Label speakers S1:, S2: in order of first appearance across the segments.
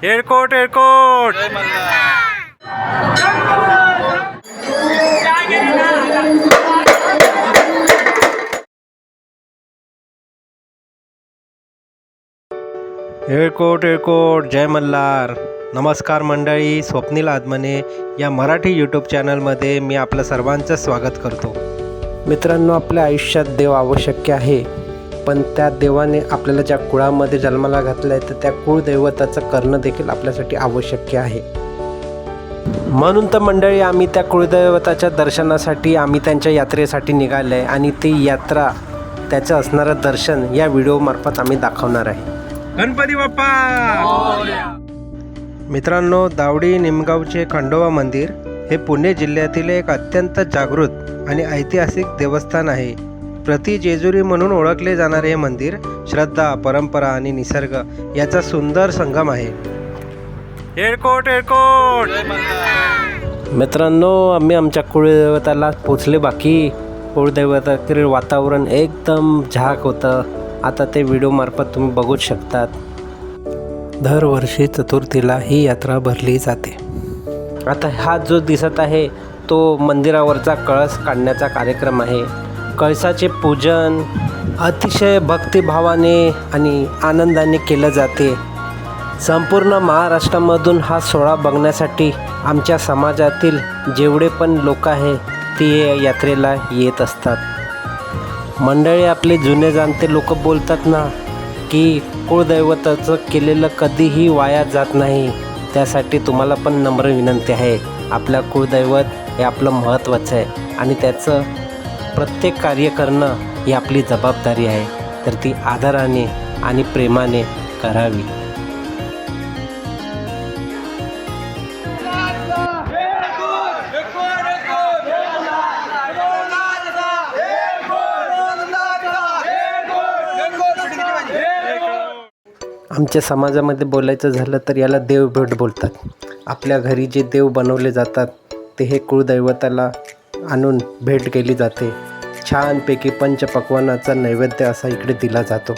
S1: एअरकोट एअरकोट एअरकोट एअरकोट जय मल्हार. नमस्कार मंडळी, स्वप्नील आदमने या मराठी यूट्यूब चॅनलमध्ये मी आपलं सर्वांचं स्वागत करतो. मित्रांनो, आपल्या आयुष्यात देव आवश्यक आहे, पण त्या देवाने आपल्याला ज्या कुळामध्ये जन्माला घातलं आहे तर त्या कुळदैवताचं करणं देखील आपल्यासाठी आवश्यक आहे. म्हणून तर मंडळी आम्ही त्या कुळदैवताच्या दर्शनासाठी आम्ही त्यांच्या यात्रेसाठी निघाले आहे आणि ती यात्रा त्याचं असणारं दर्शन या व्हिडिओमार्फत आम्ही दाखवणार आहे. गणपती बाप्पा. मित्रांनो, दावडी निमगावचे खंडोबा मंदिर हे पुणे जिल्ह्यातील एक अत्यंत जागृत आणि ऐतिहासिक देवस्थान आहे. प्रति जेजुरी म्हणून ओळखले जाणारे हे मंदिर श्रद्धा, परंपरा आणि निसर्ग याचा सुंदर संगम आहे. एअरकोट एअरकोट. मित्रांनो, आम्ही आमच्या कुळदैवताला पोचले. बाकी कुळदैवतातील वातावरण एकदम झाक होतं. आता ते व्हिडिओमार्फत तुम्ही बघूच शकतात. दरवर्षी चतुर्थीला ही यात्रा भरली जाते. आता हा जो दिसत आहे तो मंदिरावरचा कळस काढण्याचा कार्यक्रम आहे. कळसाचे पूजन अतिशय भक्तिभावाने आणि आनंदाने केलं जाते. संपूर्ण महाराष्ट्रामधून हा सोहळा बघण्यासाठी आमच्या समाजातील जेवढे पण लोक आहे ते यात्रेला येत असतात. मंडळी, आपले जुने जाणते लोक बोलतात ना की कुळदैवताचं केलेलं कधीही वाया जात नाही. त्यासाठी तुम्हाला पण नम्र विनंती आहे, आपलं कुळदैवत हे आपलं महत्त्वाचं आहे आणि त्याचं प्रत्येक कार्य करणं ही आपली जबाबदारी आहे, तर ती आदराने आणि प्रेमाने करावी. आमच्या समाजामध्ये बोलायचं झालं तर याला देवभेट बोलतात. आपल्या घरी जे देव बनवले जातात ते हे कुळदैवताला आणून भेट केली जाते. छानपैकी पंचपक्वान्नाचा नैवेद्य असा इकडे दिला जातो.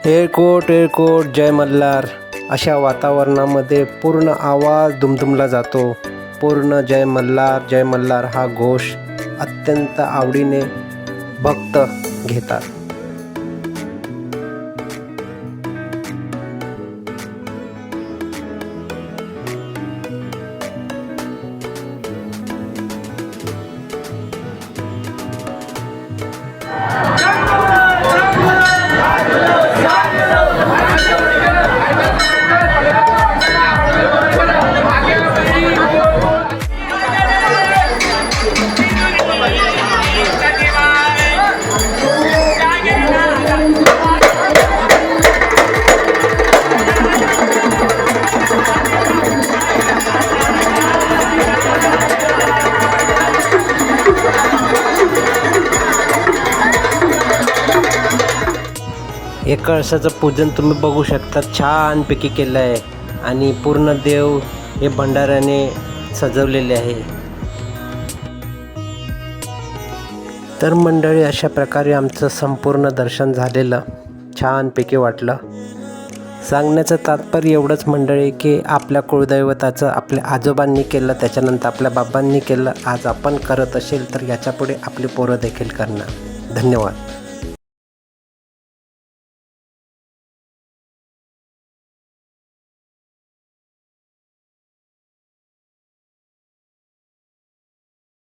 S1: एअरकोट एअरकोट जय मल्हार अशा वातावरणामध्ये पूर्ण आवाज दुमदुमला जातो. पूर्ण जय मल्हार हा घोष अत्यंत आवडीने भक्त घेतात. हे कळसाचं पूजन तुम्ही बघू शकता, छानपैकी केलं आहे आणि पूर्ण देव हे भंडाऱ्याने सजवलेले आहे. तर मंडळी, अशा प्रकारे आमचं संपूर्ण दर्शन झालेलं छानपैकी वाटलं. सांगण्याचं तात्पर्य एवढंच मंडळी की आपल्या कुळदैवताचं आपल्या आजोबांनी केलं, त्याच्यानंतर आपल्या बाबांनी केलं, आज आपण करत असेल तर याच्यापुढे आपली पोरं देखील करणार. धन्यवाद.